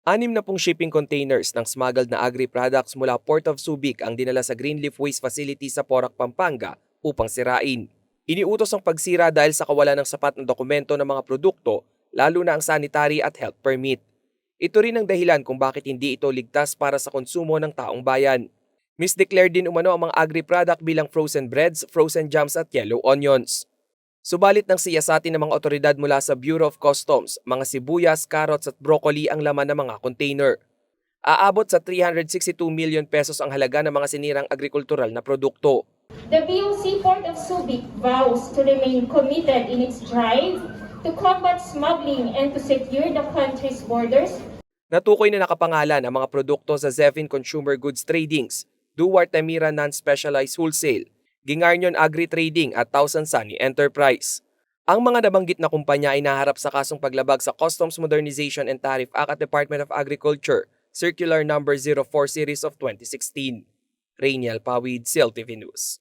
60 shipping containers ng smuggled na agri-products mula Port of Subic ang dinala sa Greenleaf Waste Facility sa Porac, Pampanga upang sirain. Iniutos ang pagsira dahil sa kawalan ng sapat na dokumento ng mga produkto, lalo na ang sanitary at health permit. Ito rin ang dahilan kung bakit hindi ito ligtas para sa konsumo ng taong bayan. Misdeclare din umano ang mga agri-product bilang frozen breads, frozen jams at yellow onions. Subalit nang siyasatin ng mga otoridad mula sa Bureau of Customs, mga sibuyas, carrots at broccoli ang laman ng mga container. Aabot sa 362 million pesos ang halaga ng mga sinirang agrikultural na produkto. The BOC Port of Subic vows to remain committed in its drive to combat smuggling and to secure the country's borders. Natukoy na nakapangalan ang mga produkto sa Zevin Consumer Goods Tradings, Duarte Mira Non-Specialized Wholesale, Gingarnion Agri-Trading at Tausan Sunny Enterprise. Ang mga nabanggit na kumpanya ay naharap sa kasong paglabag sa Customs Modernization and Tariff Act at Department of Agriculture, Circular No. 04 Series of 2016. Rainiel Pawid, CLTV News.